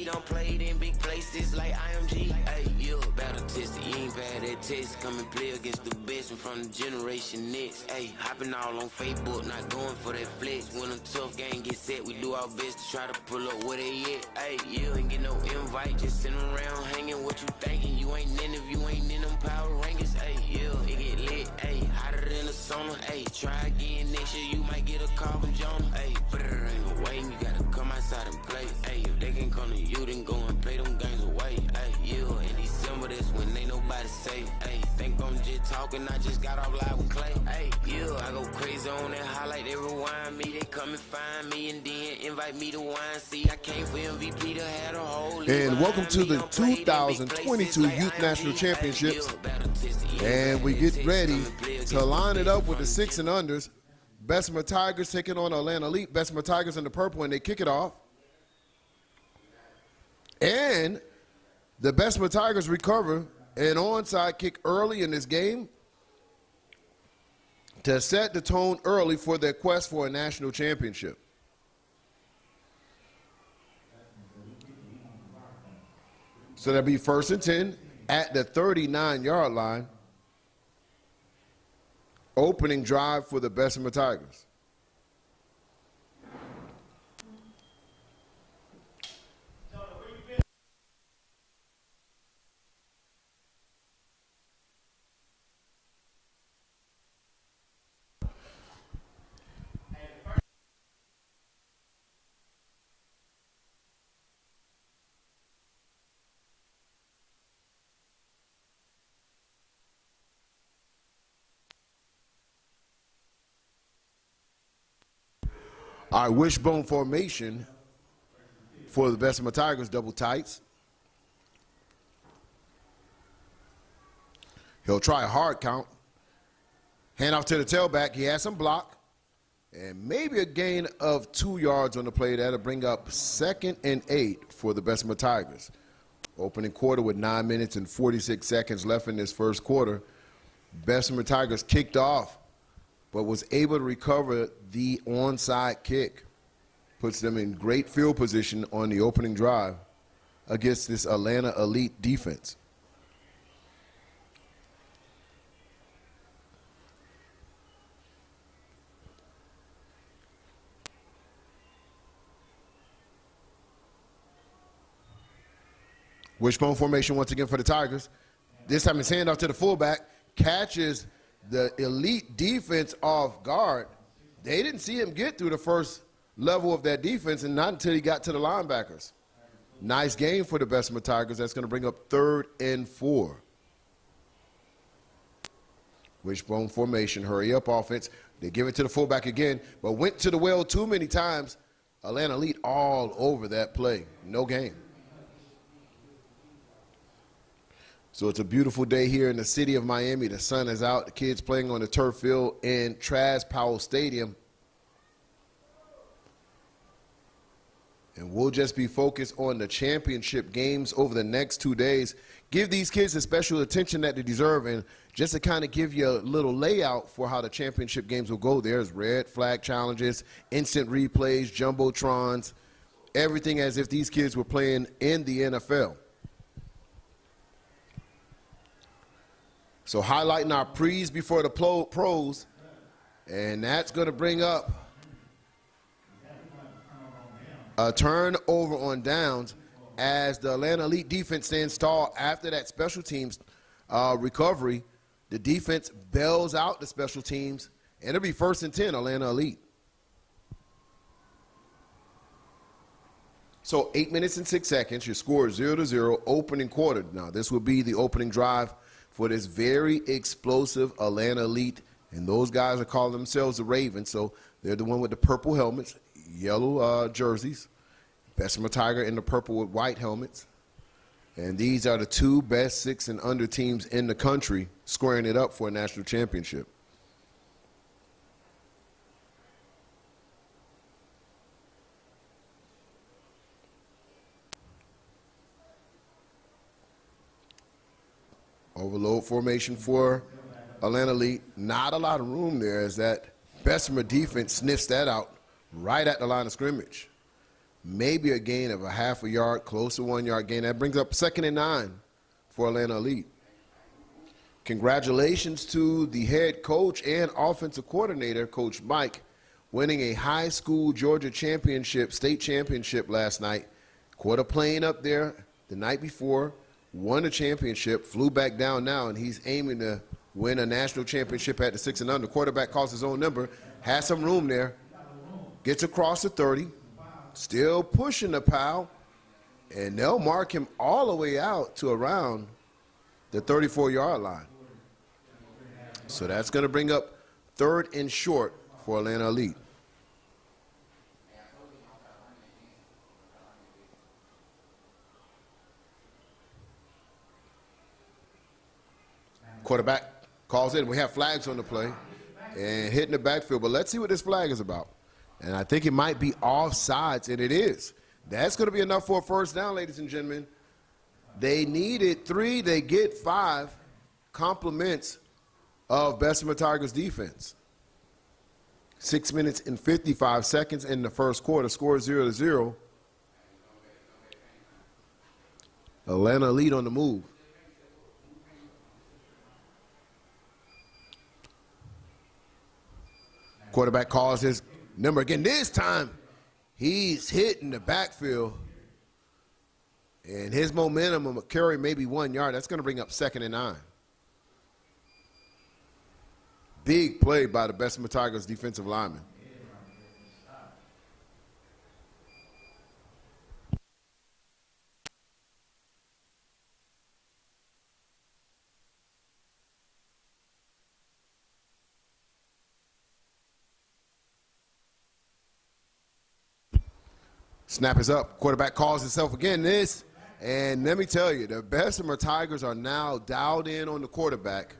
done played in big places like IMG. Hey, you battle tested, you ain't bad at test. Come and play against the best from the generation next. Hey, hopping all on Facebook, not going for that flex. When a tough game get set, we do our best to try to pull up where they at. Hey, you ain't get no invite, just sitting around hanging. What you thinking? You ain't in if you ain't in them power rankings. Hey, yeah, it get lit. Hey, hotter than a sauna. Hey, try again next year, you might get a call from Jonah. Hey, but it ain't no way, you gotta come outside and play. Hey, if they can come to you, then go and play them games away. Hey, yeah, in December, that's when ain't nobody safe. Hey, think I'm just talking, I just got off live with Clay. Hey, yeah, I go crazy on that highlight, they rewind me, they come and find me, and then invite me to wine. See, I came for MVP to have a whole. And welcome to the 2022 Youth National Championships. And we get ready to line it up with the 6 and unders. Bessemer Tigers taking on Atlanta Elite. Bessemer Tigers in the purple, and they kick it off. And the Bessemer Tigers recover an onside kick early in this game to set the tone early for their quest for a national championship. So that'll be 1st and 10 at the 39-yard line. Opening drive for the Bessemer Tigers. Our wishbone formation for the Bessemer Tigers, double tights. He'll try a hard count. Hand off to the tailback. He has some block. And maybe a gain of 2 yards on the play. That'll bring up 2nd and 8 for the Bessemer Tigers. Opening quarter with 9 minutes and 46 seconds left in this first quarter. Bessemer Tigers kicked off, but was able to recover the onside kick. Puts them in great field position on the opening drive against this Atlanta Elite defense. Wishbone formation once again for the Tigers. This time it's handoff to the fullback. Catches the Elite defense off guard. They didn't see him get through the first level of that defense, and not until he got to the linebackers. Nice game for the Bessemer Tigers. That's going to bring up 3rd and 4. Wishbone formation, hurry up offense. They give it to the fullback again, but went to the well too many times. Atlanta Elite all over that play. No gain. So it's a beautiful day here in the city of Miami. The sun is out. The kids playing on the turf field in Traz-Powell Stadium. And we'll just be focused on the championship games over the next 2 days. Give these kids the special attention that they deserve. And just to kind of give you a little layout for how the championship games will go, there's red flag challenges, instant replays, jumbotrons, everything as if these kids were playing in the NFL. So highlighting our pre's before the pros, and that's going to bring up a turnover on downs as the Atlanta Elite defense stands tall after that special teams recovery. The defense bails out the special teams, and it'll be 1st and 10, Atlanta Elite. So 8 minutes and 6 seconds. Your score is 0-0, opening quarter. Now, this will be the opening drive for this very explosive Atlanta Elite, and those guys are calling themselves the Ravens, so they're the one with the purple helmets, yellow jerseys. Bessemer Tiger in the purple with white helmets. And these are the 2 best 6 and under teams in the country squaring it up for a national championship. Overload formation for Atlanta Elite. Not a lot of room there as that Bessemer defense sniffs that out right at the line of scrimmage. maybe a gain of a half a yard, close to 1 yard gain. That brings up 2nd and 9 for Atlanta Elite. Congratulations to the head coach and offensive coordinator, Coach Mike, winning a high school Georgia championship, state championship last night. Caught a plane up there the night before, won the championship, flew back down now, and he's aiming to win a national championship at the 6 and under. Quarterback calls his own number, has some room there, gets across the 30, still pushing the pile, and they'll mark him all the way out to around the 34-yard line. So that's going to bring up 3rd and short for Atlanta Elite. Quarterback calls in. We have flags on the play and hitting the backfield, but let's see what this flag is about. And I think it might be offsides, and it is. That's going to be enough for a first down, ladies and gentlemen. They needed 3. They get 5 compliments of Bessemer Tigers defense. 6 minutes and 55 seconds in the first quarter. Score 0-0. Atlanta Elite on the move. Quarterback calls his number again. This time, he's hitting the backfield. And his momentum will carry maybe 1 yard. That's going to bring up 2nd and 9. Big play by the Bessemer Tigers defensive lineman. Snap is up. Quarterback calls himself again. And let me tell you, the Bessemer Tigers are now dialed in on the quarterback.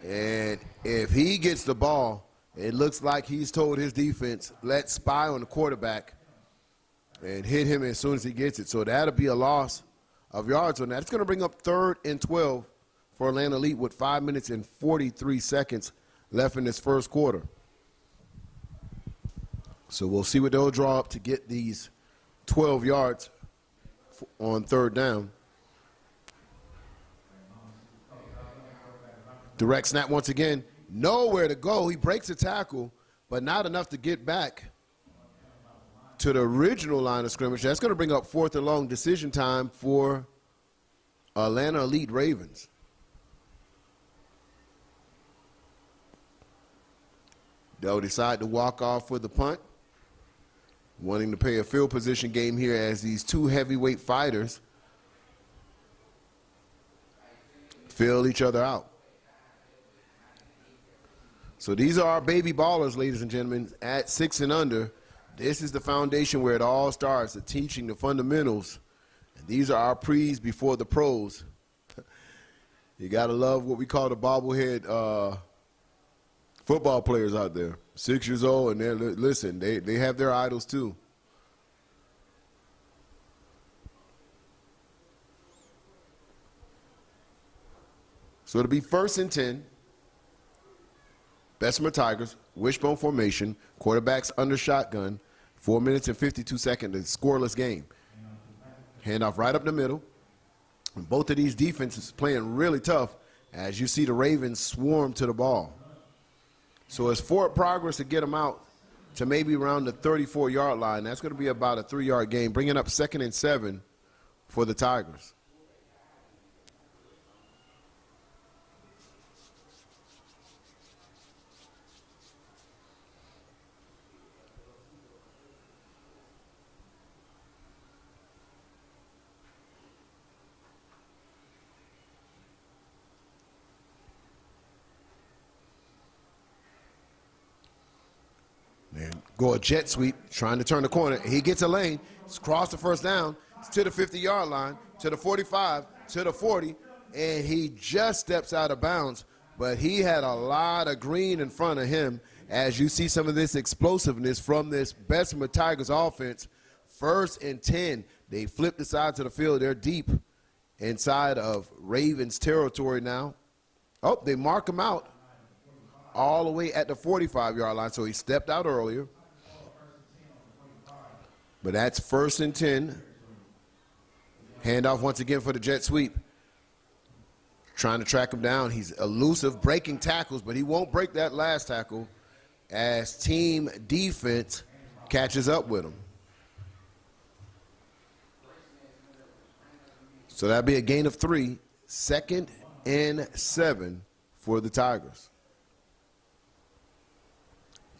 And if he gets the ball, it looks like he's told his defense, let's spy on the quarterback and hit him as soon as he gets it. So that'll be a loss of yards on that. It's going to bring up 3rd and 12 for Atlanta Elite with 5 minutes and 43 seconds left in this first quarter. So we'll see what they'll draw up to get these 12 yards on 3rd down. Direct snap once again. Nowhere to go. He breaks a tackle, but not enough to get back to the original line of scrimmage. That's going to bring up 4th and long, decision time for Atlanta Elite Ravens. They'll decide to walk off with the punt, wanting to play a field position game here as these 2 heavyweight fighters fill each other out. So these are our baby ballers, ladies and gentlemen, at 6 and under. This is the foundation where it all starts, the teaching, the fundamentals. And these are our pre's before the pros. You got to love what we call the bobblehead football players out there. 6 years old, and they're, listen, they have their idols too. So it'll be 1st and 10. Bessemer Tigers, wishbone formation, quarterbacks under shotgun, 4 minutes and 52 seconds, a scoreless game. Handoff right up the middle. And both of these defenses playing really tough as you see the Ravens swarm to the ball. So it's forward progress to get them out to maybe around the 34-yard line. That's going to be about a 3-yard gain, bringing up 2nd and 7 for the Tigers. Go a jet sweep, trying to turn the corner. He gets a lane. It's across the first down. It's to the 50-yard line, to the 45, to the 40, and he just steps out of bounds. But he had a lot of green in front of him as you see some of this explosiveness from this Bessemer Tigers offense. 1st and 10. They flip the sides of the field. They're deep inside of Ravens territory now. Oh, they mark him out all the way at the 45-yard line, so he stepped out earlier. But that's 1st and 10. Handoff once again for the jet sweep. Trying to track him down. He's elusive, breaking tackles, but he won't break that last tackle as team defense catches up with him. So that'll be a gain of 3, 2nd and 7 for the Tigers.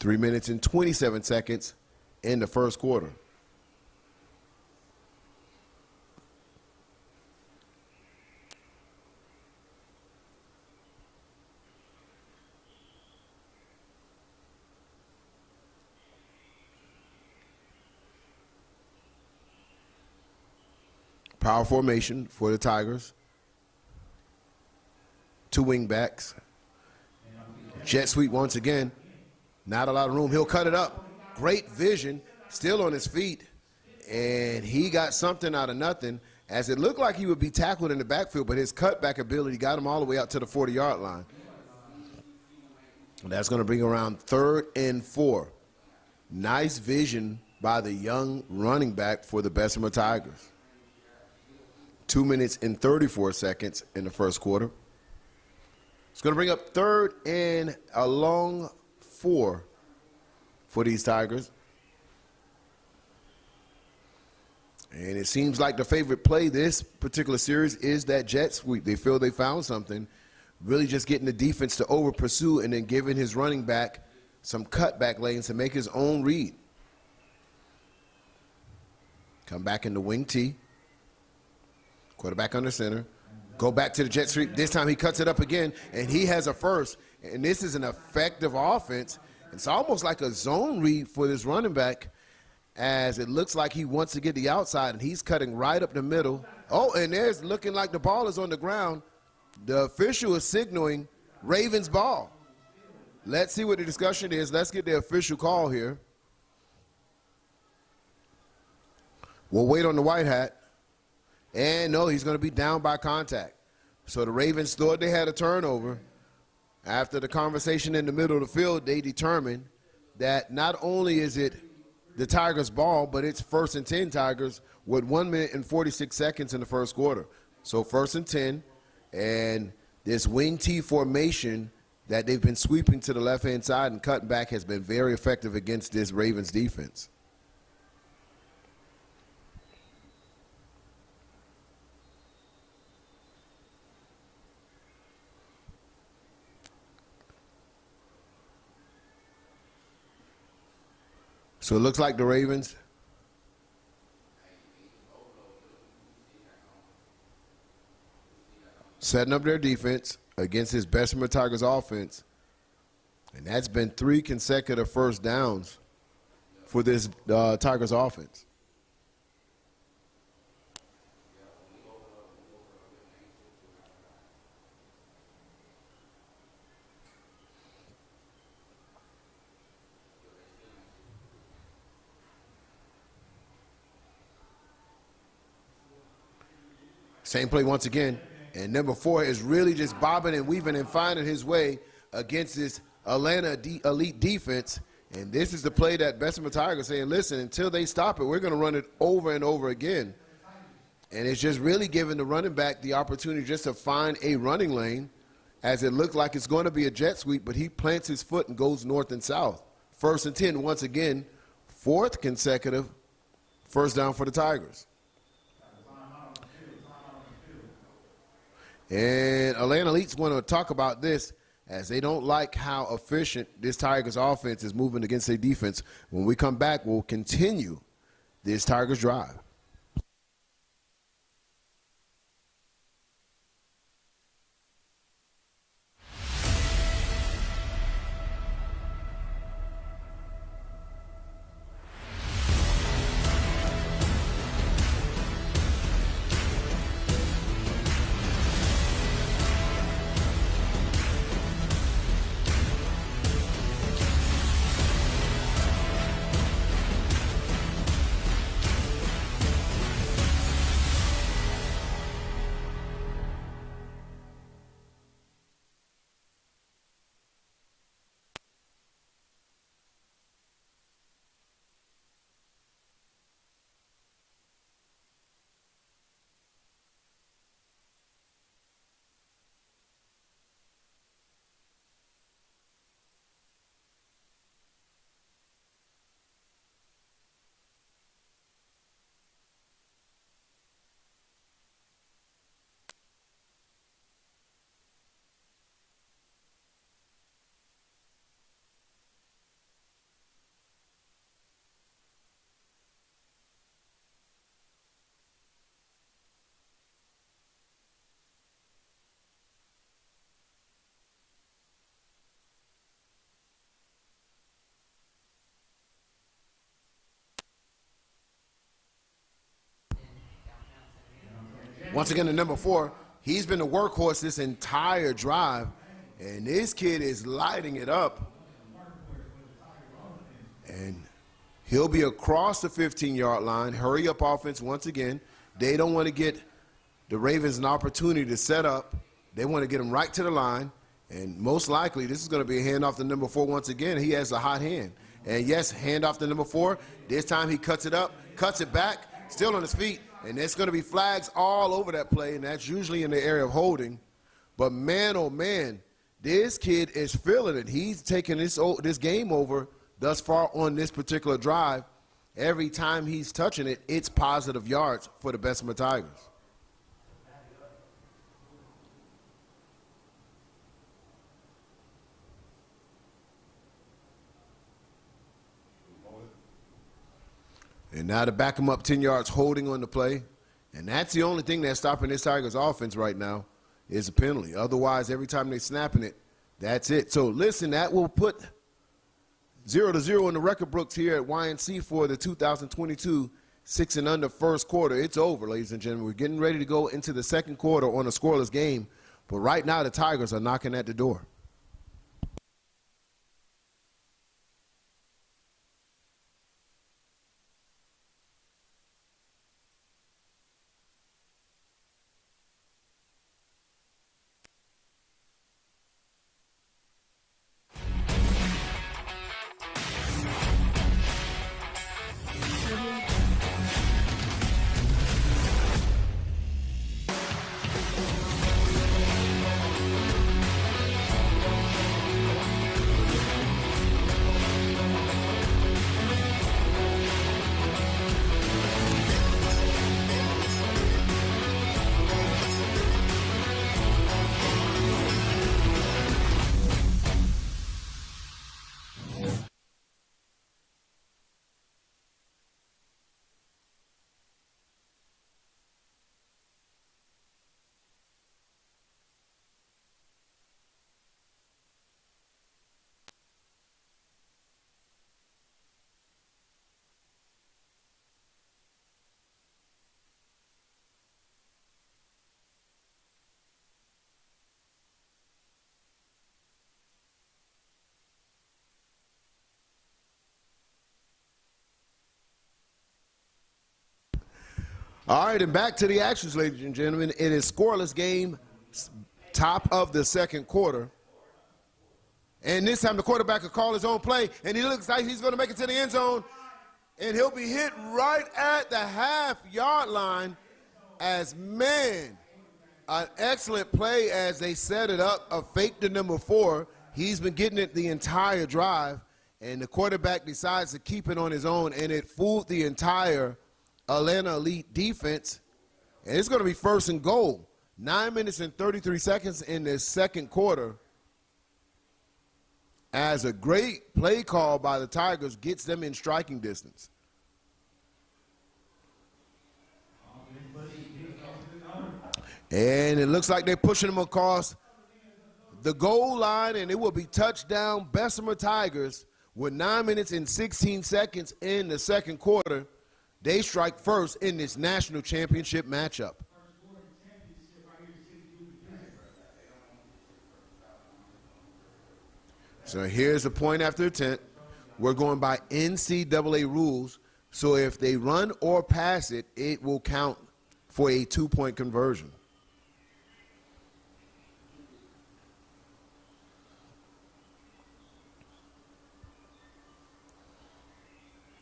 3 minutes and 27 seconds in the first quarter. Power formation for the Tigers. 2 wing backs. Jet sweep once again. Not a lot of room. He'll cut it up. Great vision. Still on his feet. And he got something out of nothing, as it looked like he would be tackled in the backfield, but his cutback ability got him all the way out to the 40-yard line. And that's going to bring around 3rd and 4. Nice vision by the young running back for the Bessemer Tigers. 2 minutes and 34 seconds in the first quarter. It's going to bring up 3rd and a long 4 for these Tigers. And it seems like the favorite play this particular series is that jet sweep. They feel they found something, really just getting the defense to over pursue and then giving his running back some cutback lanes to make his own read. Come back in the wing T. Quarterback under center. Go back to the jet sweep. This time he cuts it up again, and he has a first. And this is an effective offense. It's almost like a zone read for this running back, as it looks like he wants to get the outside, and he's cutting right up the middle. Oh, and there's looking like the ball is on the ground. The official is signaling Ravens ball. Let's see what the discussion is. Let's get the official call here. We'll wait on the white hat. And no, he's going to be down by contact. So the Ravens thought they had a turnover. After the conversation in the middle of the field, they determined that not only is it the Tigers' ball, but it's 1st and 10 Tigers with 1 minute and 46 seconds in the first quarter. So 1st and 10, and this wing T formation that they've been sweeping to the left-hand side and cutting back has been very effective against this Ravens defense. So it looks like the Ravens setting up their defense against this Bessemer Tigers offense. And that's been 3 consecutive first downs for this Tigers offense. Same play once again. And number 4 is really just bobbing and weaving and finding his way against this Atlanta elite defense. And this is the play that Bessemer Tigers saying, listen, until they stop it, we're going to run it over and over again. And it's just really giving the running back the opportunity just to find a running lane, as it looked like it's going to be a jet sweep, but he plants his foot and goes north and south. 1st and 10 once again, 4th consecutive first down for the Tigers. And Atlanta Elite's going to talk about this, as they don't like how efficient this Tigers offense is moving against their defense. When we come back, we'll continue this Tigers drive. Once again, the number 4, he's been the workhorse this entire drive, and this kid is lighting it up. And he'll be across the 15-yard line. Hurry up offense once again. They don't want to get the Ravens an opportunity to set up. They want to get them right to the line. And most likely, this is going to be a handoff to number 4 once again. He has a hot hand. And yes, handoff to number 4. This time he cuts it up, cuts it back, still on his feet. And there's going to be flags all over that play, and that's usually in the area of holding. But man, oh man, this kid is feeling it. He's taking this game over thus far on this particular drive. Every time he's touching it, it's positive yards for the Bessemer Tigers. And now to back him up 10 yards, holding on the play. And that's the only thing that's stopping this Tigers offense right now is a penalty. Otherwise, every time they're snapping it, that's it. So listen, that will put 0-0 in the record books here at YNC for the 2022 6 and under first quarter. It's over, ladies and gentlemen. We're getting ready to go into the second quarter on a scoreless game. But right now, the Tigers are knocking at the door. All right, and back to the actions, ladies and gentlemen. It is scoreless game, top of the second quarter. And this time the quarterback will call his own play, and he looks like he's going to make it to the end zone. And he'll be hit right at the half-yard line as, man, an excellent play as they set it up, a fake to number 4. He's been getting it the entire drive, and the quarterback decides to keep it on his own, and it fooled the entire Atlanta Elite defense, and it's going to be first and goal. 9 minutes and 33 seconds in the second quarter as a great play call by the Tigers gets them in striking distance. And it looks like they're pushing them across the goal line, and it will be touchdown Bessemer Tigers with 9 minutes and 16 seconds in the second quarter. They strike first in this national championship matchup. So here's the point after attempt. We're going by NCAA rules. So if they run or pass it, it will count for a 2-point conversion.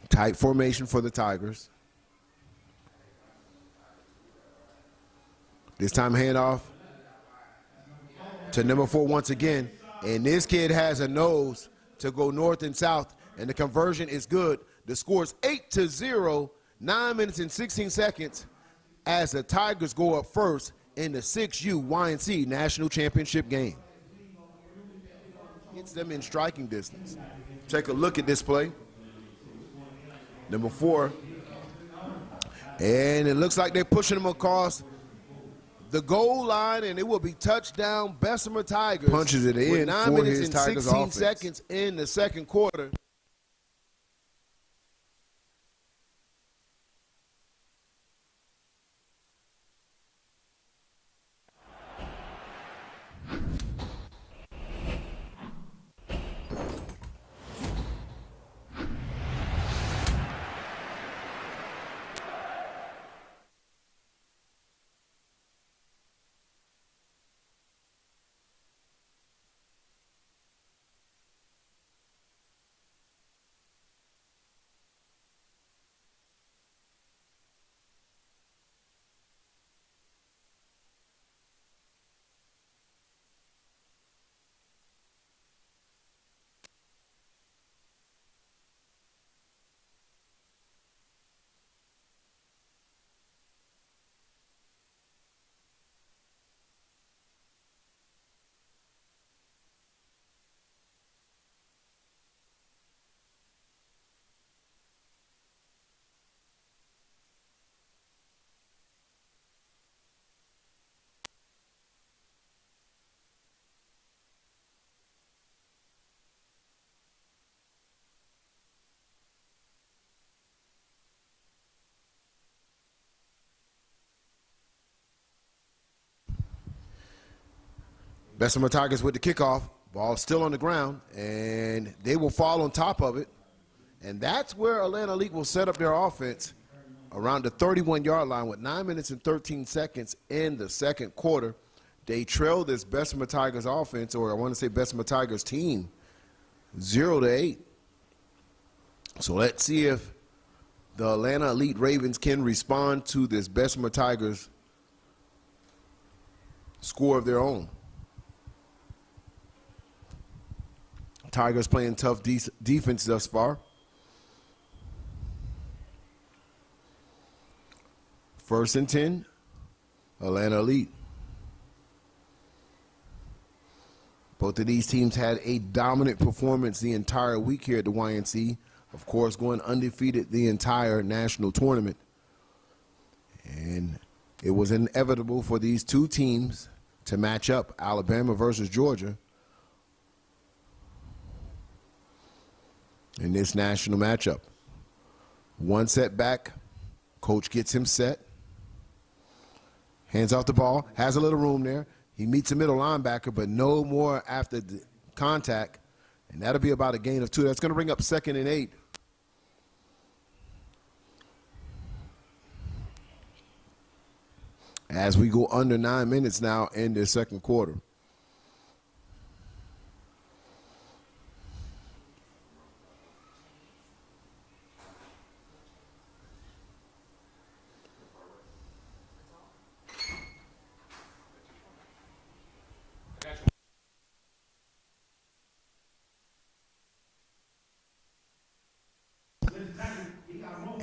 Tight formation for the Tigers. This time handoff to number 4 once again. And this kid has a nose to go north and south, and the conversion is good. The score is 8-0, 9 minutes and 16 seconds as the Tigers go up first in the 6U YNC National Championship game. Gets them in striking distance. Take a look at this play. Number 4. And it looks like they're pushing him across the goal line, and it will be touchdown Bessemer Tigers. Punches it in 9 minutes and 16 seconds in the second quarter. Bessemer Tigers with the kickoff. Ball still on the ground, and they will fall on top of it. And that's where Atlanta Elite will set up their offense around the 31-yard line with 9 minutes and 13 seconds in the second quarter. They trail this Bessemer Tigers offense, or I want to say Bessemer Tigers team, 0-8. So let's see if the Atlanta Elite Ravens can respond to this Bessemer Tigers score of their own. Tigers playing tough defense thus far. First and 10, Atlanta Elite. Both of these teams had a dominant performance the entire week here at the YNC. Of course, going undefeated the entire national tournament. And it was inevitable for these two teams to match up, Alabama versus Georgia, in this national matchup. One setback, coach gets him set. Hands off the ball, has a little room there. He meets the middle linebacker, but no more after the contact. And that'll be about a gain of 2. That's going to bring up 2nd and 8. As we go under 9 minutes now in the second quarter.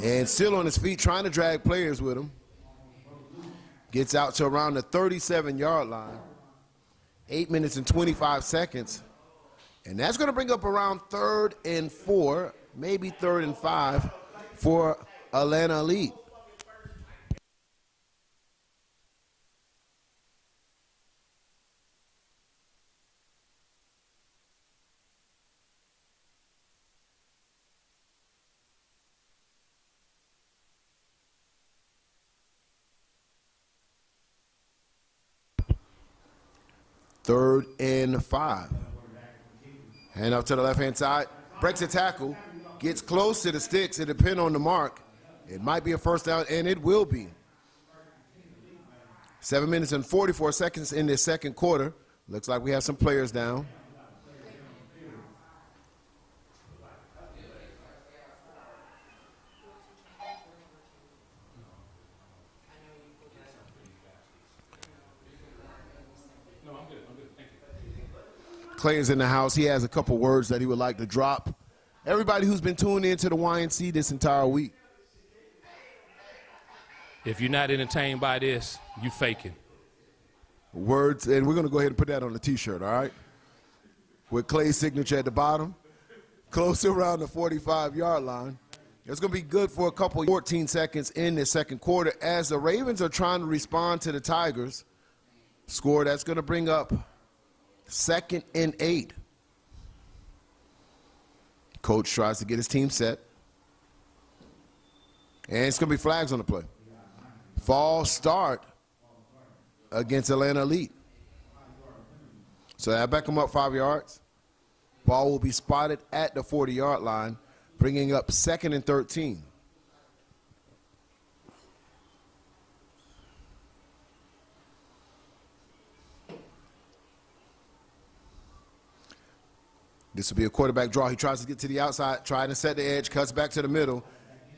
And still on his feet, trying to drag players with him. Gets out to around the 37-yard line. 8 minutes and 25 seconds. And that's going to bring up around 3rd and 4, maybe 3rd and 5 for Atlanta Elite. Third and 5. Hand up to the left-hand side. Breaks a tackle. Gets close to the sticks. It depends on the mark. It might be a first down, and it will be. 7 minutes and 44 seconds in this second quarter. Looks like we have some players down. Clay is in the house. He has a couple words that he would like to drop. Everybody who's been tuned into the YNC this entire week. If you're not entertained by this, you faking. Words, and we're going to go ahead and put that on the T-shirt, all right? With Clay's signature at the bottom, close to around the 45-yard line. It's going to be good for a couple 14 seconds in the second quarter as the Ravens are trying to respond to the Tigers. Score that's going to bring up 2nd and 8. Coach tries to get his team set. And it's going to be flags on the play. False start against Atlanta Elite. So I back them up 5 yards. Ball will be spotted at the 40-yard line, bringing up 2nd and 13. This will be a quarterback draw. He tries to get to the outside, trying to set the edge, cuts back to the middle.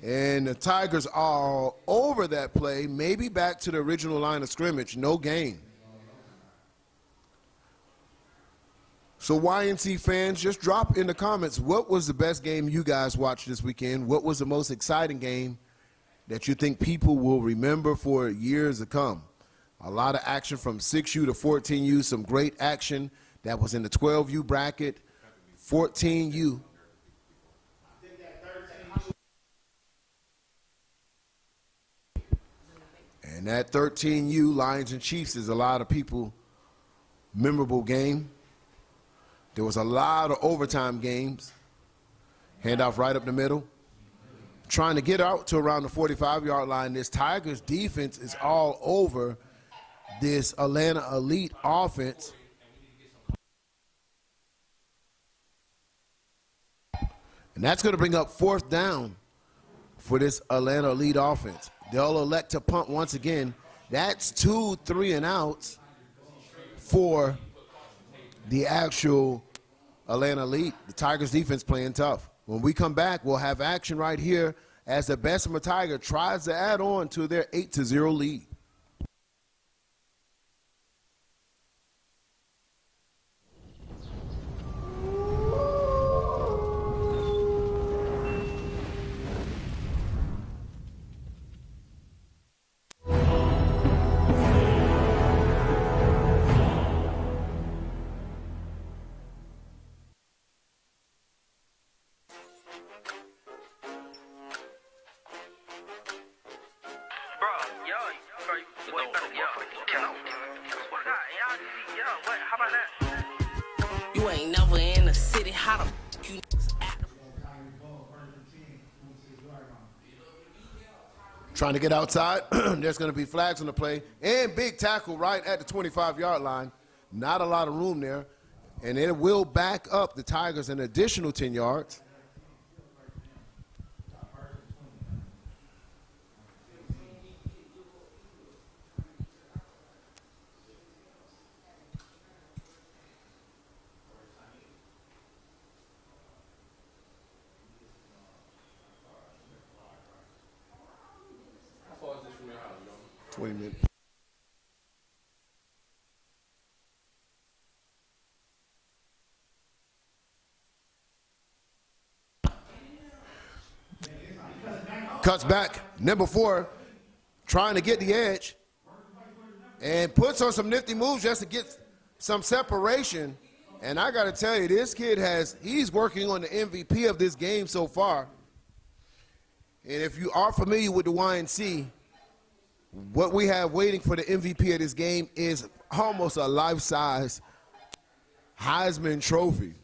And the Tigers are over that play, maybe back to the original line of scrimmage, no gain. So YNC fans, just drop in the comments, what was the best game you guys watched this weekend? What was the most exciting game that you think people will remember for years to come? A lot of action from 6U to 14U, some great action that was in the 12U bracket. 14U. And that 13U Lions and Chiefs is a lot of people memorable game. There was a lot of overtime games. Handoff right up the middle. Trying to get out to around the 45-yard line. This Tigers defense is all over this Atlanta Elite offense. And that's going to bring up 4th down for this Atlanta Elite offense. They'll elect to punt once again. That's 2 3-and-outs for the actual Atlanta Elite. The Tigers defense playing tough. When we come back, we'll have action right here as the Bessemer Tiger tries to add on to their 8-0 lead. You ain't never in the city, how the you act? Trying to get outside. There's going to be flags on the play. And big tackle right at the 25-yard line. Not a lot of room there. And it will back up the Tigers an additional 10 yards. How far is this from your house, John? 20 minutes. Cuts back, number 4, trying to get the edge, and puts on some nifty moves just to get some separation. And I got to tell you, this kid he's working on the MVP of this game so far. And if you are familiar with the YNC, what we have waiting for the MVP of this game is almost a life-size Heisman Trophy.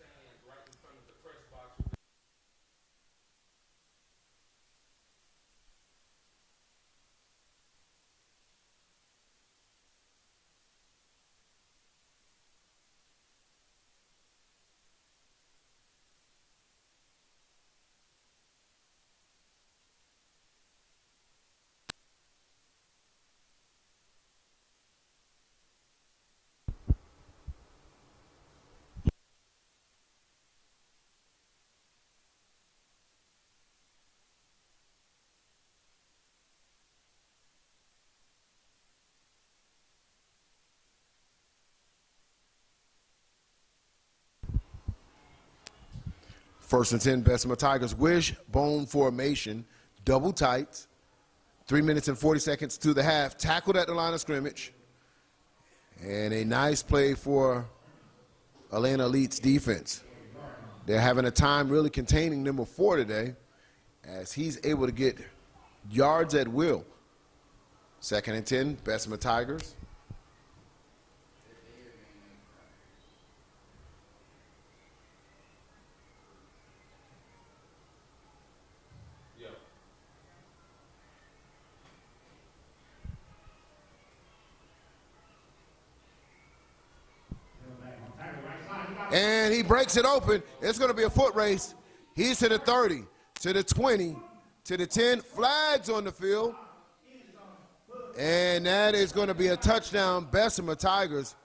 First and 10, Bessemer Tigers, wishbone formation, double tights, 3 minutes and 40 seconds to the half, tackled at the line of scrimmage, and a nice play for Atlanta Elite's defense. They're having a time really containing number 4 today as he's able to get yards at will. Second and 10, Bessemer Tigers. And he breaks it open. It's going to be a foot race. He's to the 30, to the 20, to the 10. Flags on the field. And that is going to be a touchdown, Bessemer Tigers.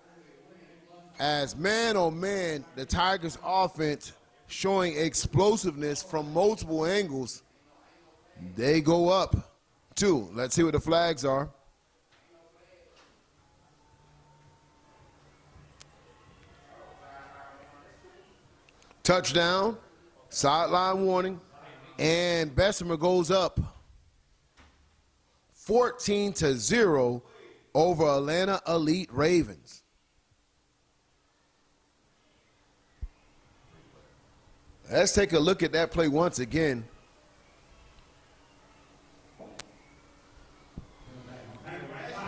As man, oh man, the Tigers offense showing explosiveness from multiple angles. They go up 2. Let's see what the flags are. Touchdown, sideline warning, and Bessemer goes up 14-0 over Atlanta Elite Ravens. Let's take a look at that play once again.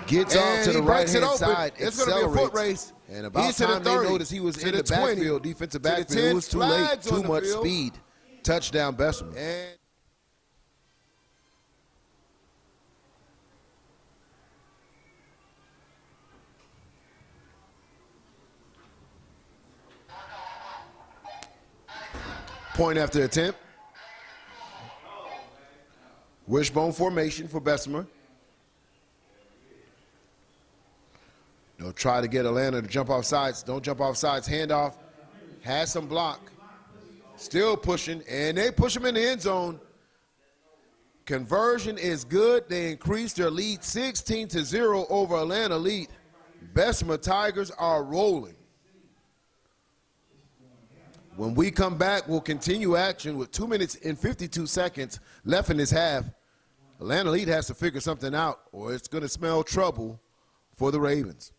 Gets off to the right-hand side, it's going to be a foot race. And about time they noticed he was in the backfield, defensive backfield. It was too late, too much speed. Touchdown, Bessemer. And point after attempt. Wishbone formation for Bessemer. They'll try to get Atlanta to jump off sides. Don't jump off sides. Handoff. Has some block. Still pushing, and they push him in the end zone. Conversion is good. They increase their lead 16-0 over Atlanta lead. Bessemer Tigers are rolling. When we come back, we'll continue action with 2 minutes and 52 seconds left in this half. Atlanta lead has to figure something out, or it's going to smell trouble for the Ravens.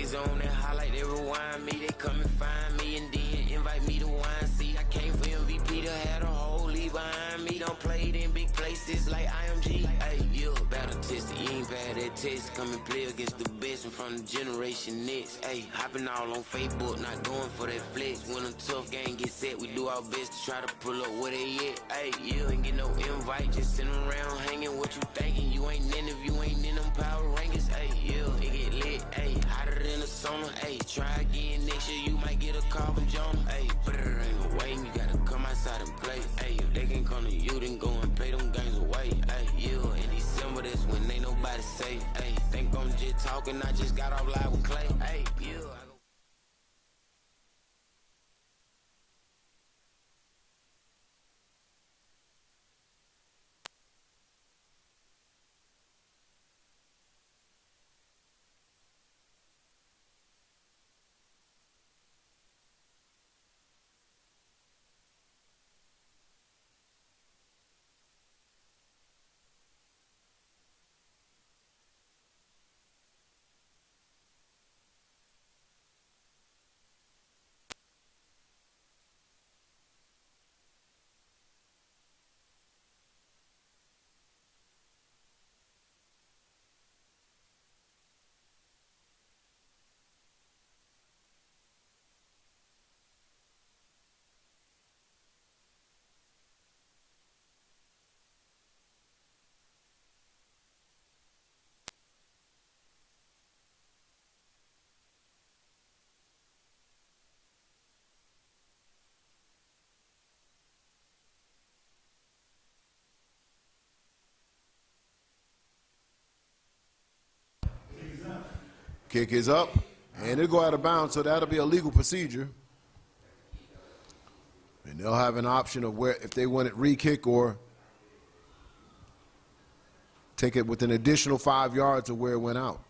On that highlight, they rewind me, they come and find me, and then invite me to wine. See, I came for MVP to have a whole league behind me. Done played in big places like IMG. Hey, you battle tested, you ain't bad at test. Come and play against the best and from the generation next. Hey, hopping all on Facebook, not going for that flex. When a tough game gets set, we do our best to try to pull up where they at. Hey, you ain't get no invite, just sitting around hanging. What you thinking? You ain't in if you ain't in them power rankings. Hey, you, it get lit. Hey, hotter than the sauna. Hey, try again next year, you might get a call from Jonah. Hey, but it ain't no way, you gotta come outside and play. Hey, if they can come to you, then go and play them games away. Hey, you, in December, that's when ain't nobody safe. Hey, think I'm just talking, I just got off live with Clay. Hey, you, Kick is up, and it'll go out of bounds, so that'll be a legal procedure. And they'll have an option of where, if they want it re-kick or take it with an additional 5 yards of where it went out.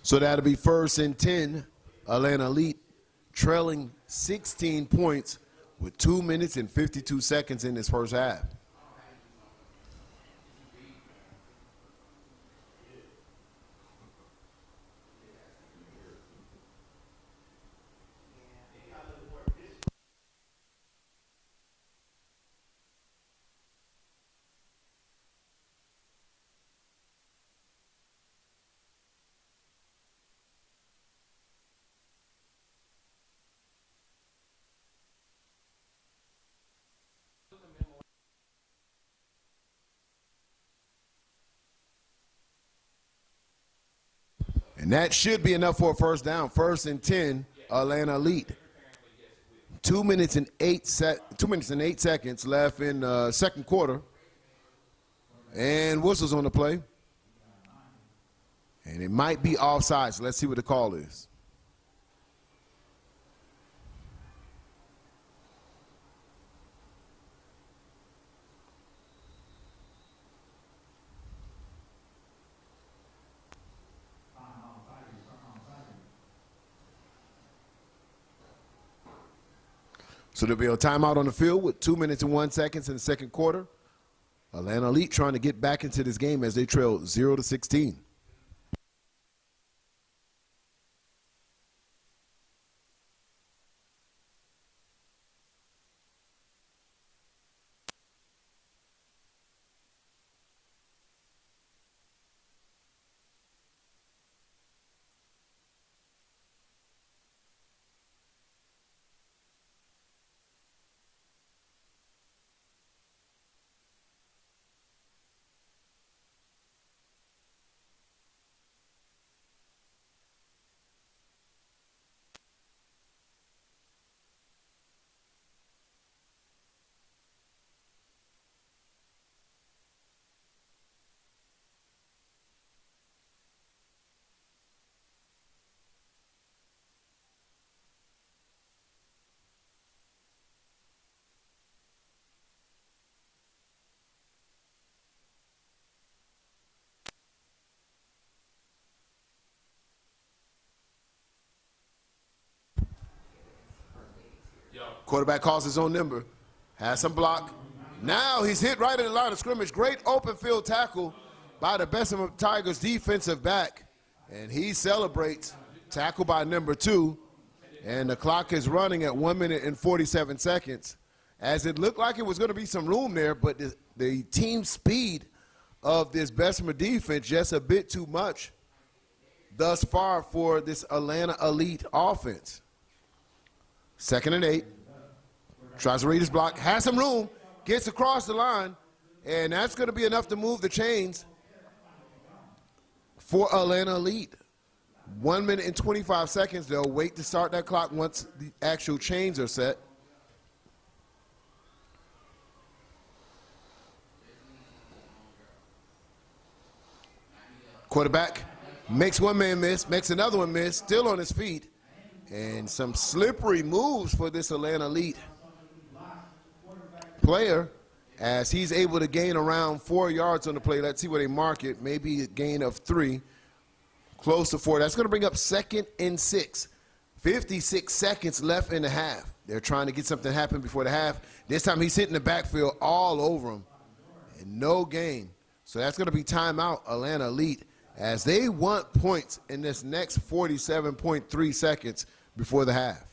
So that'll be 1st and 10. Atlanta Elite trailing 16 points with 2 minutes and 52 seconds in this first half. And that should be enough for a first down. 1st and 10, Atlanta Elite. 2 minutes and 8 seconds left in second quarter. And whistles on the play. And it might be offside, so let's see what the call is. So there'll be a timeout on the field with 2 minutes and 1 second in the second quarter. Atlanta Elite trying to get back into this game as they trail 0-16. Quarterback calls his own number, has some block. Now he's hit right in the line of scrimmage. Great open field tackle by the Bessemer Tigers defensive back. And he celebrates, tackle by number 2. And the clock is running at 1 minute and 47 seconds. As it looked like it was going to be some room there, but the team speed of this Bessemer defense just a bit too much thus far for this Atlanta Elite offense. 2nd and 8. Tries to read his block, has some room, gets across the line, and that's going to be enough to move the chains for Atlanta Elite. 1 minute and 25 seconds. They'll wait to start that clock once the actual chains are set. Quarterback makes one man miss, makes another one miss, still on his feet. And some slippery moves for this Atlanta Elite player as he's able to gain around 4 yards on the play. Let's see where they mark it. Maybe a gain of 3, close to 4. That's going to bring up 2nd and 6. 56 seconds left in the half. They're trying to get something happen before the half. This time he's hitting the backfield all over him and no gain. So that's going to be timeout, Atlanta Elite, as they want points in this next 47.3 seconds before the half.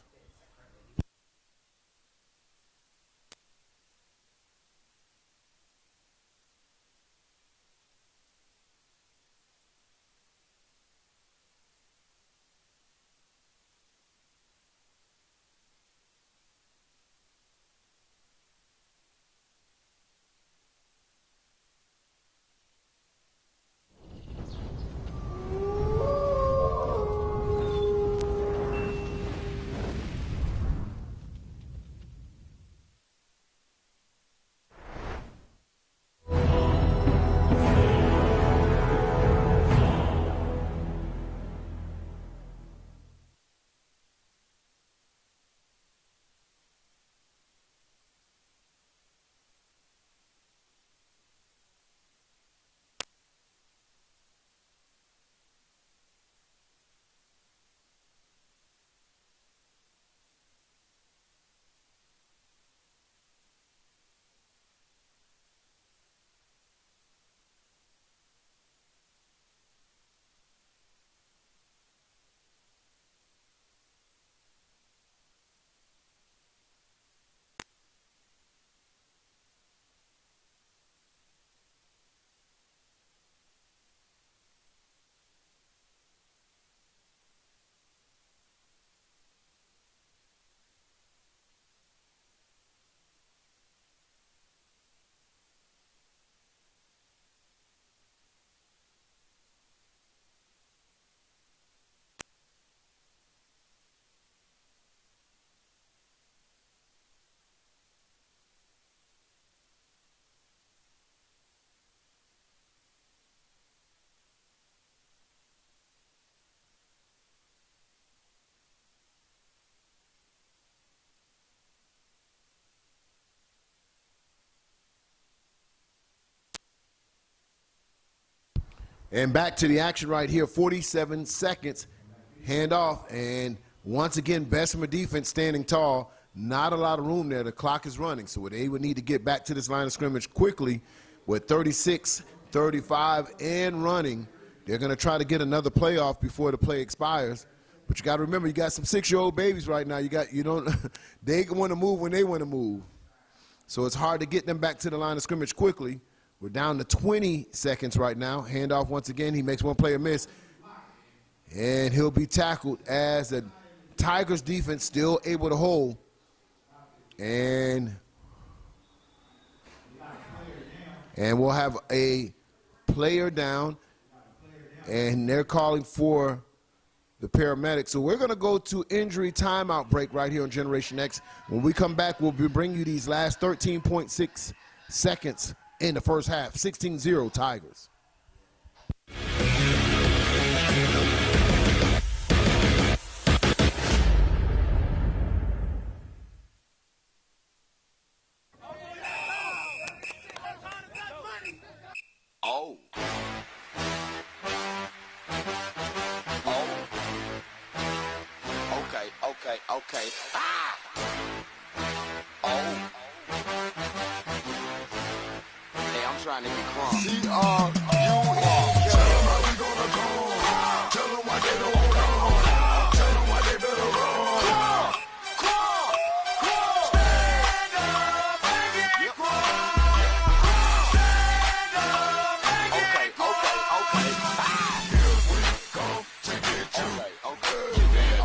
And back to the action right here, 47 seconds, handoff, and once again, Bessemer defense standing tall. not a lot of room there. The clock is running, so they would need to get back to this line of scrimmage quickly with 36, 35, and running. They're going to try to get another play off before the play expires. But you got to remember, you got some 6-year-old babies right now. They want to move when they want to move. So it's hard to get them back to the line of scrimmage quickly. We're down to 20 seconds right now. Handoff once again. He makes one player miss. And he'll be tackled as the Tigers defense still able to hold. And we'll have a player down. And they're calling for the paramedics. So we're going to go to injury timeout break right here on Generation X. When we come back, we'll be bringing you these last 13.6 seconds in the first half. 16-0 Tigers. Oh. Okay. Ah! Oh. Hey, I'm trying to get crunk. C-R-U-N-K. Tell them how we gonna come. Tell them why they don't come. Tell them why they better run. Crunk. Stand up and get crunk. Stand up and get crunk. Okay. Here we come to get you. Okay.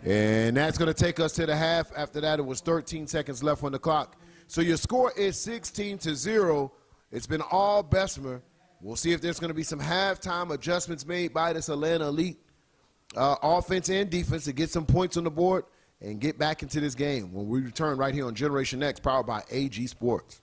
And that's going to take us to the half. After that, it was 13 seconds left on the clock. So your score is 16-0. It's been all Bessemer. We'll see if there's going to be some halftime adjustments made by this Atlanta Elite offense and defense to get some points on the board and get back into this game when we return right here on Generation X, powered by AG Sports.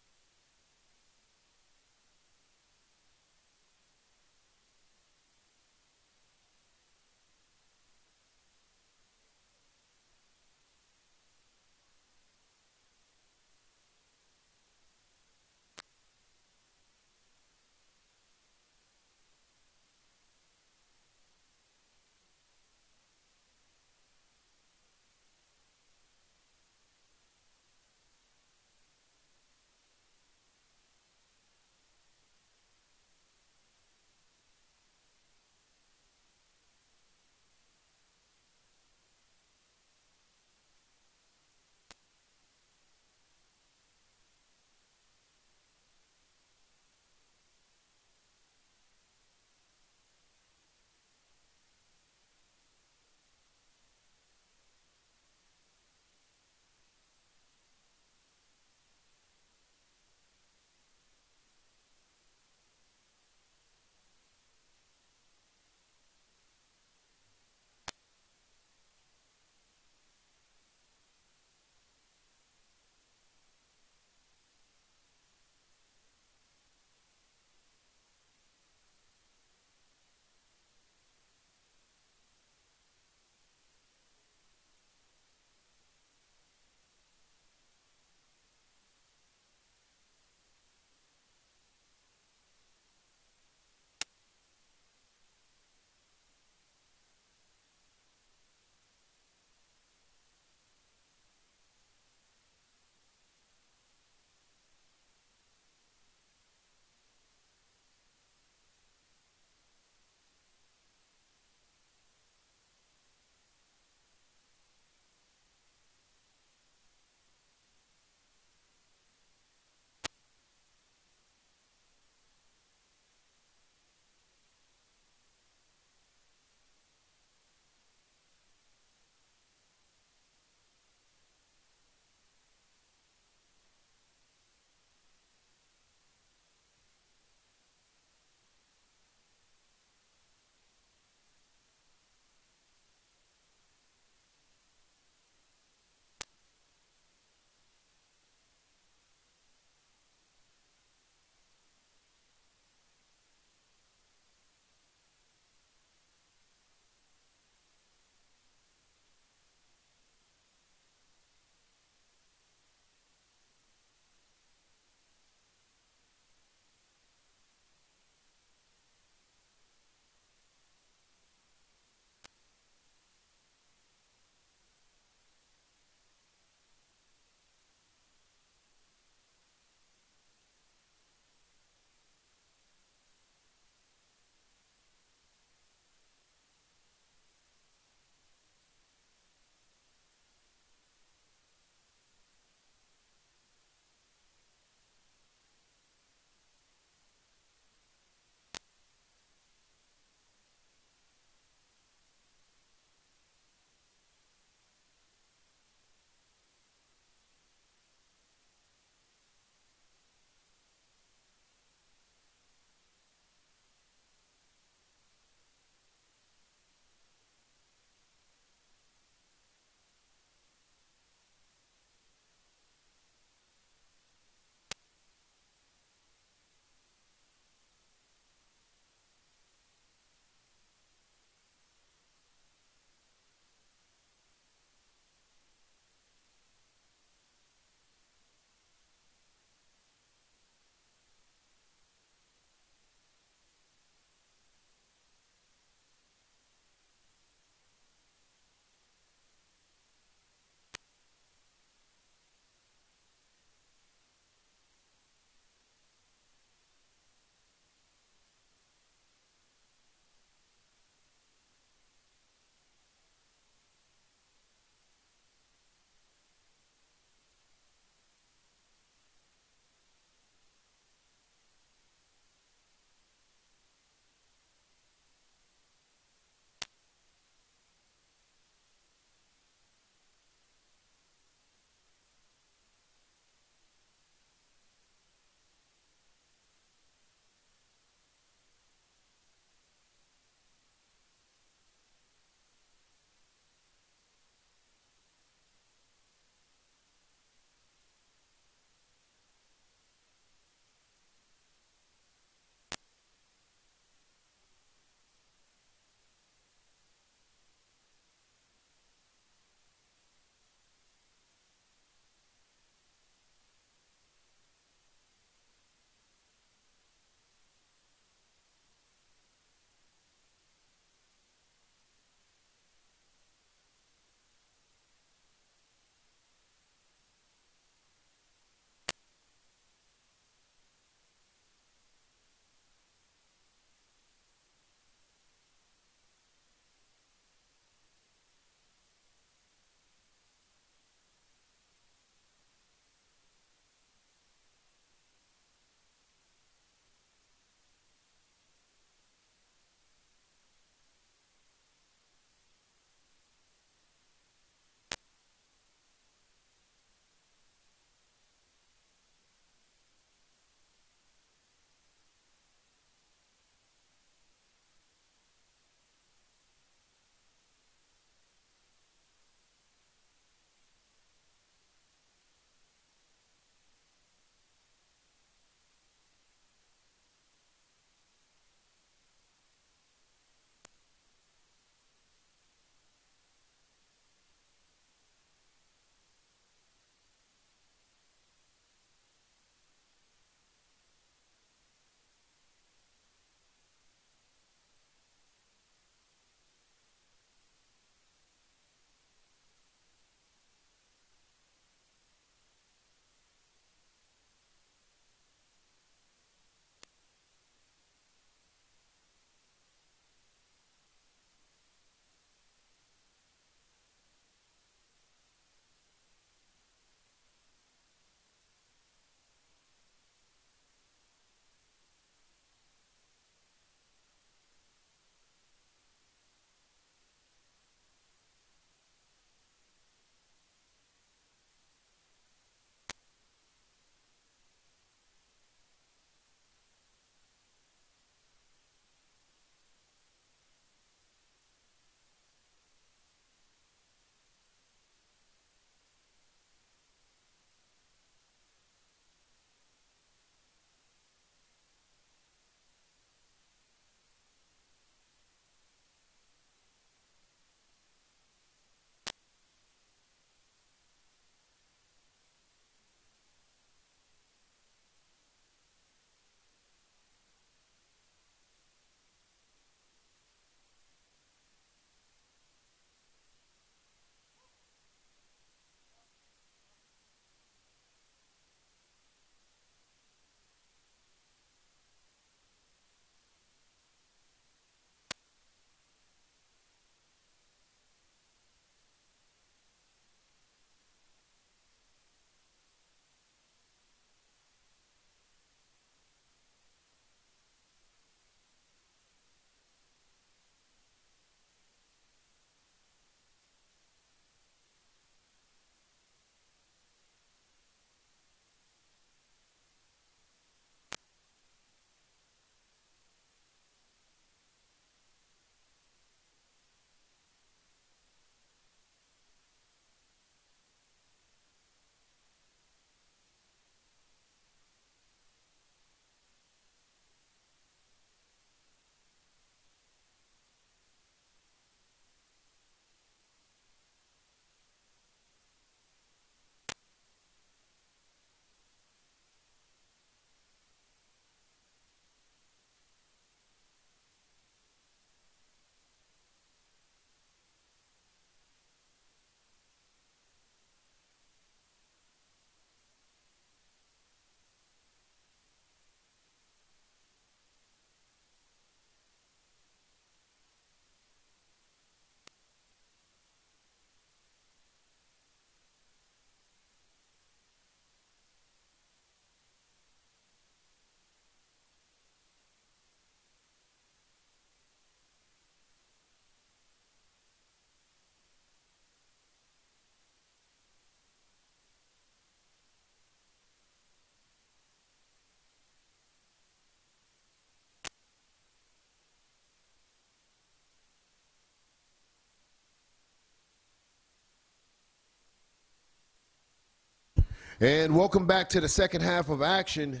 And welcome back to the second half of action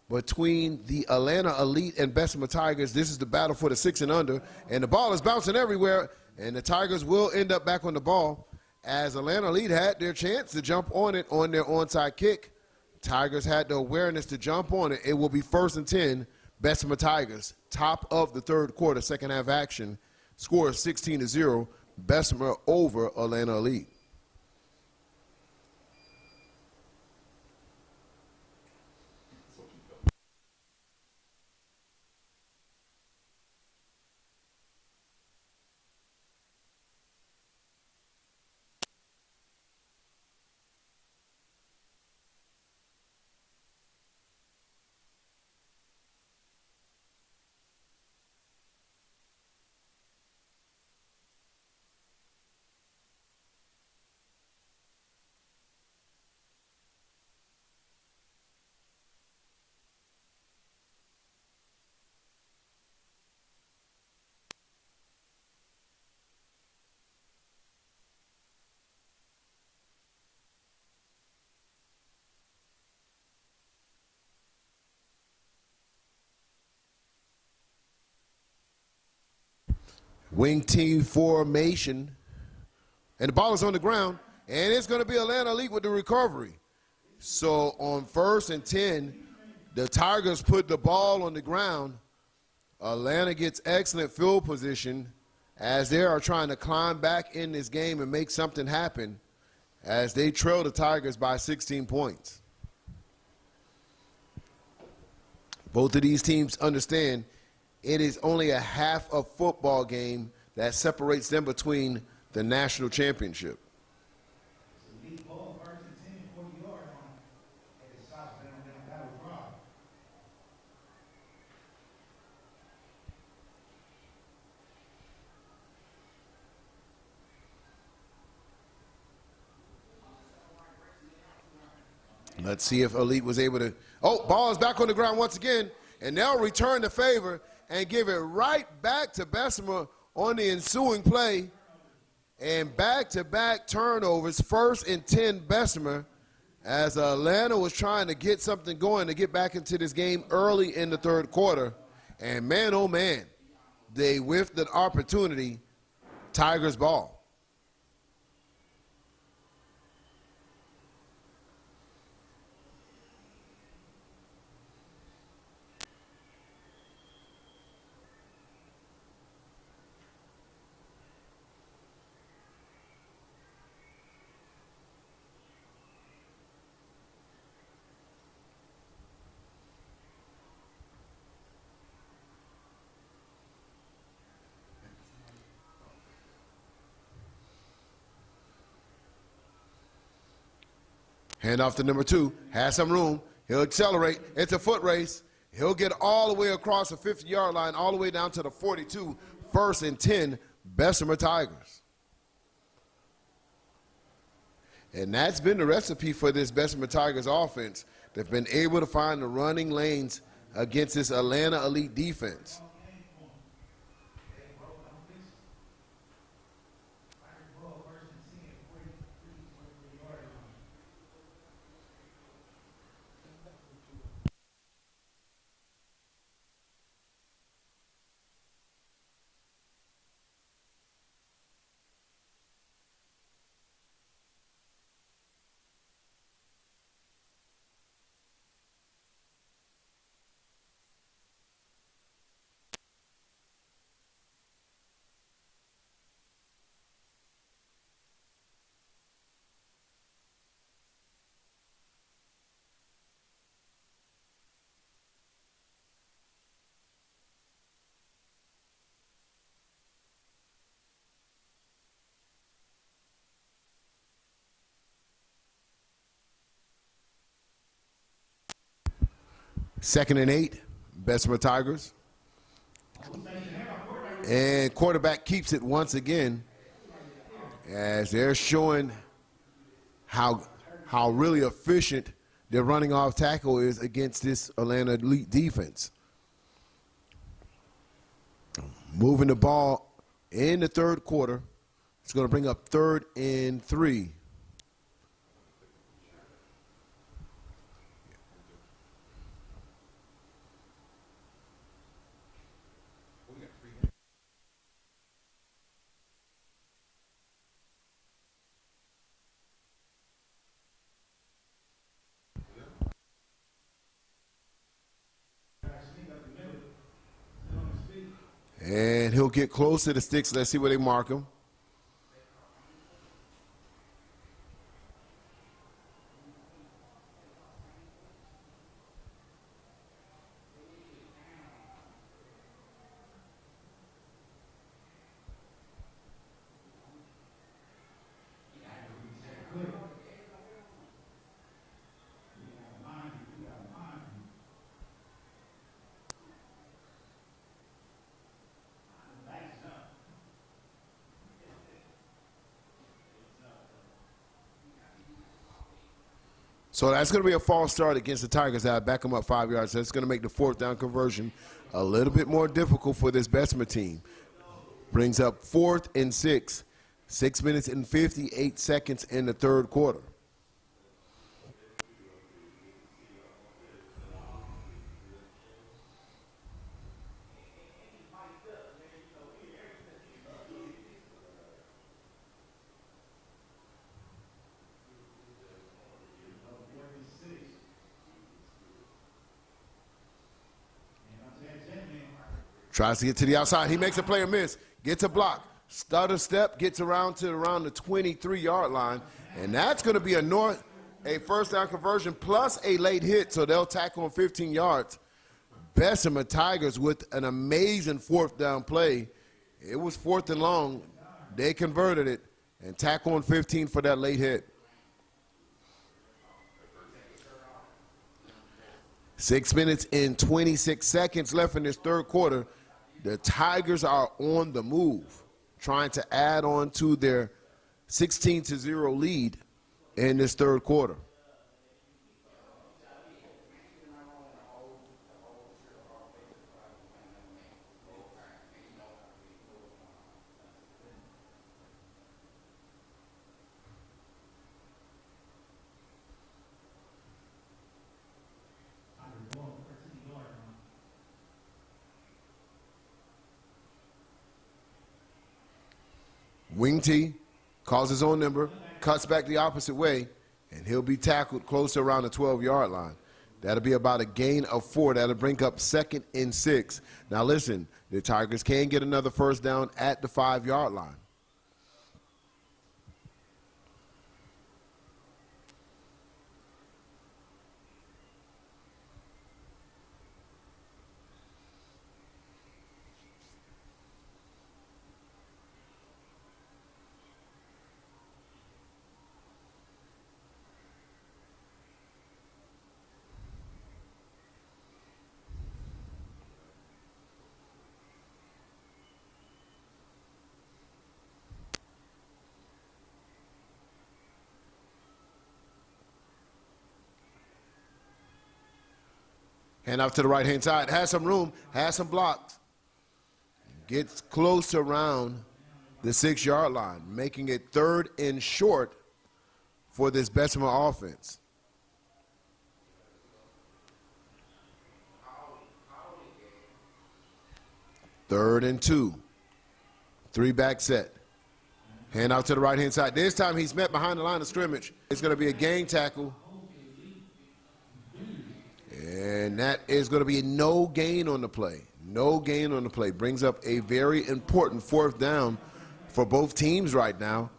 between the Atlanta Elite and Bessemer Tigers. This is the battle for the 6 and under, and the ball is bouncing everywhere, and the Tigers will end up back on the ball as Atlanta Elite had their chance to jump on it on their onside kick. Tigers had the awareness to jump on it. It will be 1st and 10, Bessemer Tigers, top of the third quarter, second half action. Score is 16-0, Bessemer over Atlanta Elite. Wing team formation, and the ball is on the ground, and it's going to be Atlanta Elite with the recovery. So on 1st and 10, the Tigers put the ball on the ground. Atlanta gets excellent field position as they are trying to climb back in this game and make something happen as they trail the Tigers by 16 points. Both of these teams understand it is only a half a football game that separates them between the national championship. Let's see if Elite was able to. Oh, ball is back on the ground once again, and they'll return the favor and give it right back to Bessemer on the ensuing play. And back-to-back turnovers, 1st and 10 Bessemer, as Atlanta was trying to get something going to get back into this game early in the third quarter. And man, oh man, they whiffed an opportunity. Tigers ball. Hand off to number 2, has some room. He'll accelerate. It's a foot race. He'll get all the way across the 50-yard line, all the way down to the 42. 1st and 10, Bessemer Tigers. And that's been the recipe for this Bessemer Tigers offense. They've been able to find the running lanes against this Atlanta Elite defense. Second and 8, Bessemer Tigers. And quarterback keeps it once again as they're showing how really efficient their running off tackle is against this Atlanta Elite defense. Moving the ball in the third quarter. It's going to bring up 3rd and 3. And he'll get close to the sticks. Let's see where they mark him. So that's going to be a false start against the Tigers. I'll back them up 5 yards. That's going to make the fourth down conversion a little bit more difficult for this Bessemer team. Brings up 4th and 6. 6 minutes and 58 seconds in the third quarter. Tries to get to the outside. He makes a player miss. Gets a block. Stutter step. Gets around to the 23-yard line. And that's going to be a first down conversion plus a late hit. So they'll tackle on 15 yards. Bessemer Tigers with an amazing fourth down play. It was 4th and long. They converted it and tackle on 15 for that late hit. 6 minutes and 26 seconds left in this third quarter. The Tigers are on the move, trying to add on to their 16-0 lead in this third quarter. Wing T calls his own number, cuts back the opposite way, and he'll be tackled close to around the 12-yard line. That'll be about a gain of 4. That'll bring up 2nd and 6. Now listen, the Tigers can get another first down at the 5-yard line. Hand off to the right-hand side. Has some room, has some blocks. Gets close to around the 6-yard line, making it 3rd and short for this Bessemer offense. Third and 2. 3-back set. Hand out to the right-hand side. This time he's met behind the line of scrimmage. It's going to be a gang tackle. And that is going to be no gain on the play. No gain on the play. Brings up a very important 4th down for both teams right now.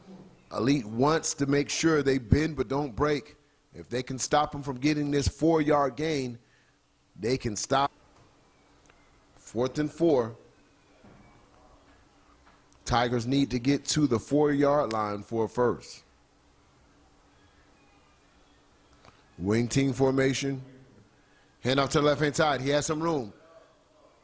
Elite wants to make sure they bend but don't break. If they can stop them from getting this 4-yard gain, they can stop. 4th and 4. Tigers need to get to the 4-yard line for a first. Wing team formation. Hand off to the left-hand side. He has some room.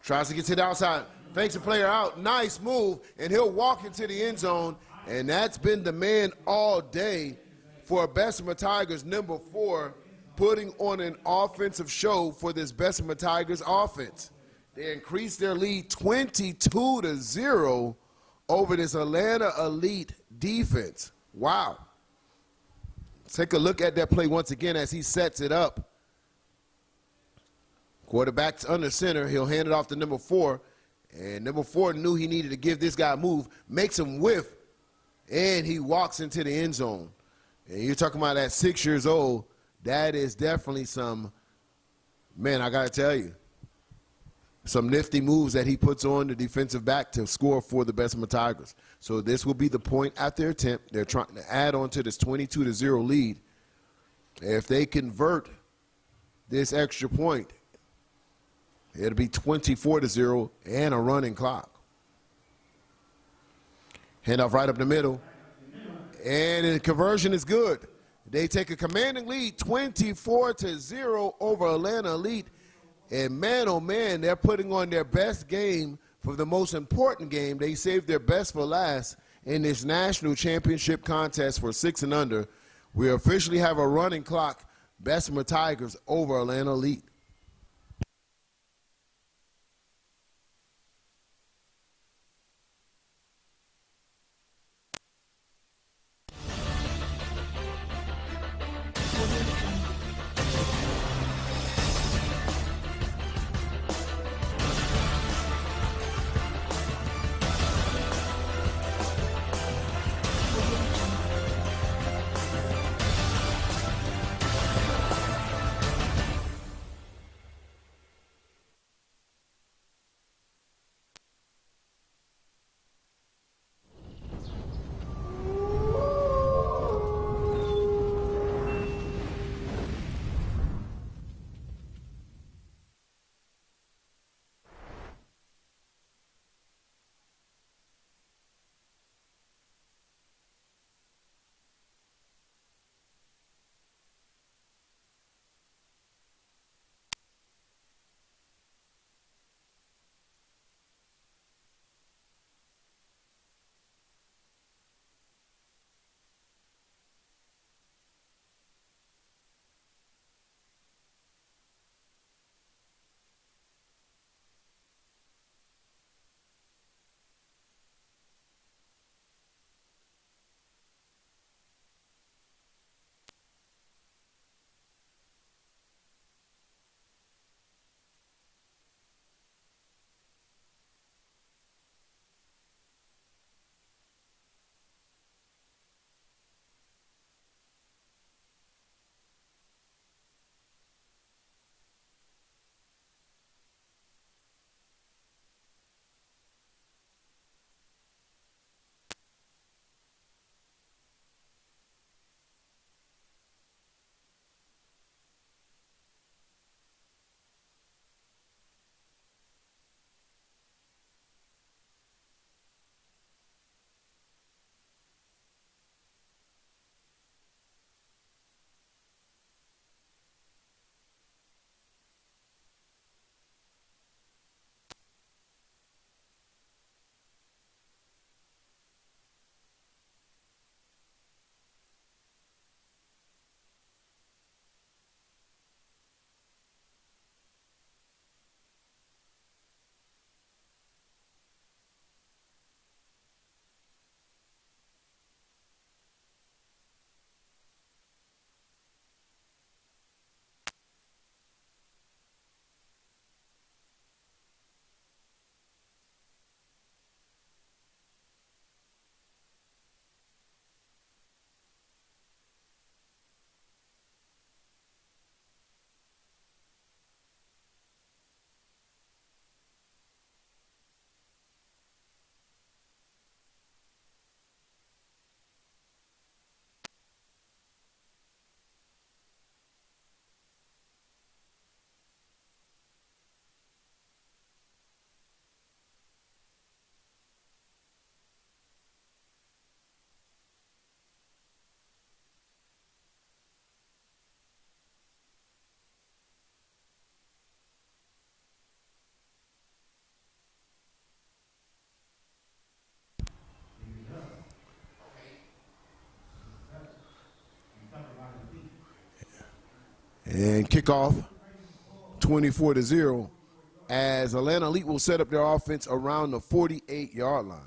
Tries to get to the outside. Fakes a player out. Nice move. And he'll walk into the end zone. And that's been the man all day for Bessemer Tigers, number 4, putting on an offensive show for this Bessemer Tigers offense. They increased their lead 22-0 over this Atlanta Elite defense. Wow. Take a look at that play once again as he sets it up. Quarterback's under center. He'll hand it off to number 4. And number 4 knew he needed to give this guy a move. Makes him whiff. And he walks into the end zone. And you're talking about at 6 years old. That is definitely some, man, I got to tell you. some nifty moves that he puts on the defensive back to score for the Bessemer Tigers. So this will be the point after attempt. They're trying to add on to this 22-0 lead. If they convert this extra point, it'll be 24-0 and a running clock. Handoff right up the middle. And the conversion is good. They take a commanding lead, 24-0 over Atlanta Elite. And man, oh man, they're putting on their best game for the most important game. They saved their best for last in this national championship contest for 6 and under. We officially have a running clock, Bessemer Tigers over Atlanta Elite. And kickoff 24-0 as Atlanta Elite will set up their offense around the 48-yard line.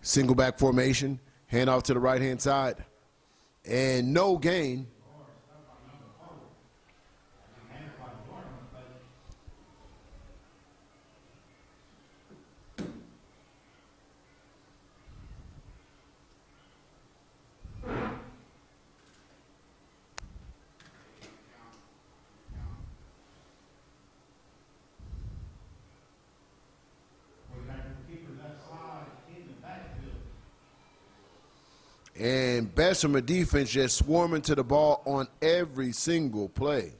Single back formation, hand off to the right-hand side, and no gain. And Bessemer defense just swarming to the ball on every single play.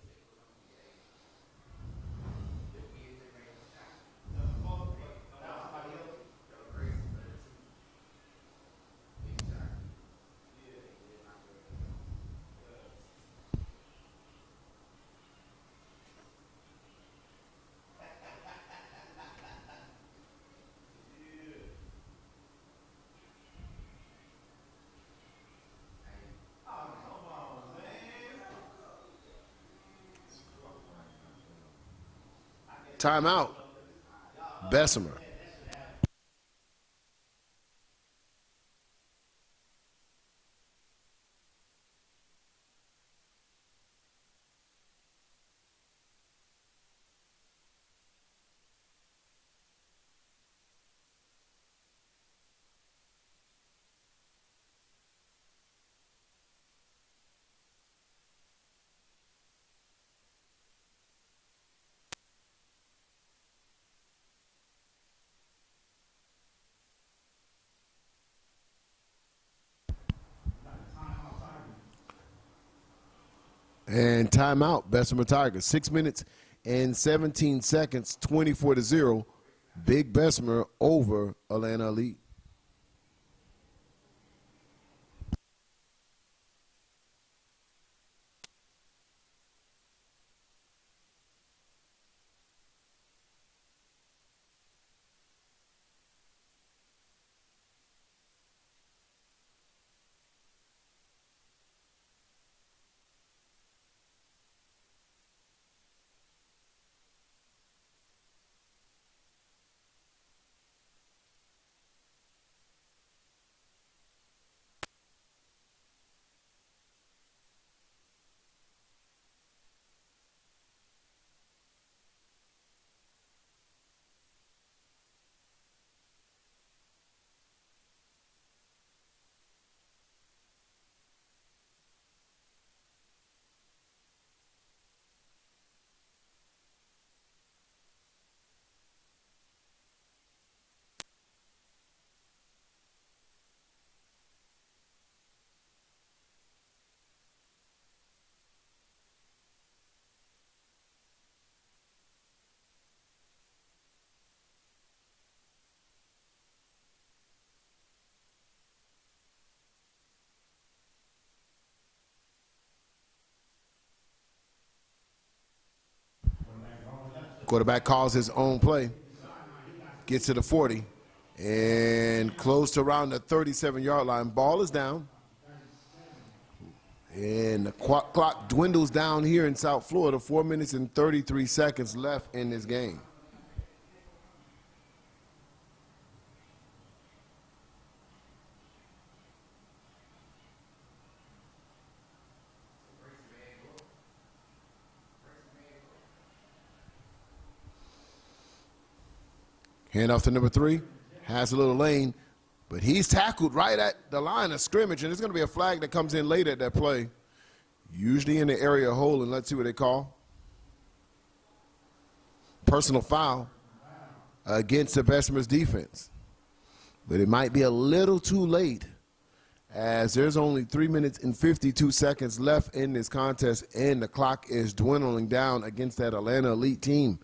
Timeout, Bessemer. And timeout, Bessemer Tigers. 6 minutes and 17 seconds, 24-0. Big Bessemer over Atlanta Elite. Quarterback calls his own play, gets to the 40, and close to around the 37-yard line. Ball is down, and the clock dwindles down here in South Florida. 4 minutes and 33 seconds left in this game. Hand off to number 3, has a little lane, but he's tackled right at the line of scrimmage, and there's going to be a flag that comes in late at that play, usually in the area hole, and let's see what they call. Personal foul against the Bessemer's defense, but it might be a little too late as there's only 3 minutes and 52 seconds left in this contest, and the clock is dwindling down against that Atlanta Elite team.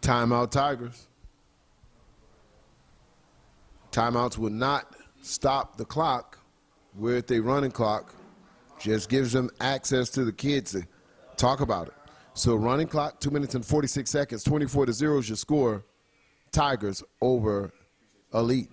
Timeout, Tigers. Timeouts will not stop the clock. We're at the running clock. Just gives them access to the kids to talk about it. So running clock, 2 minutes and 46 seconds, 24-0 is your score. Tigers over Elite.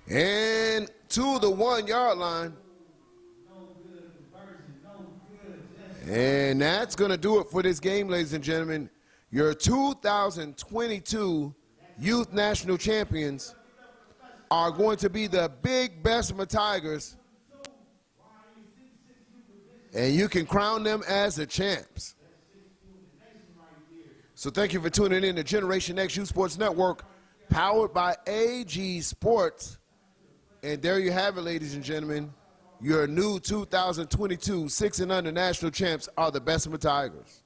And to the 1 yard line. And that's going to do it for this game, ladies and gentlemen. Your 2022 Youth National Champions are going to be the big Bessemer Tigers. And you can crown them as the champs. So thank you for tuning in to Generation X Youth Sports Network, powered by AG Sports. And there you have it, ladies and gentlemen. Your new 2022 6 and under national champs are the Bessemer Tigers.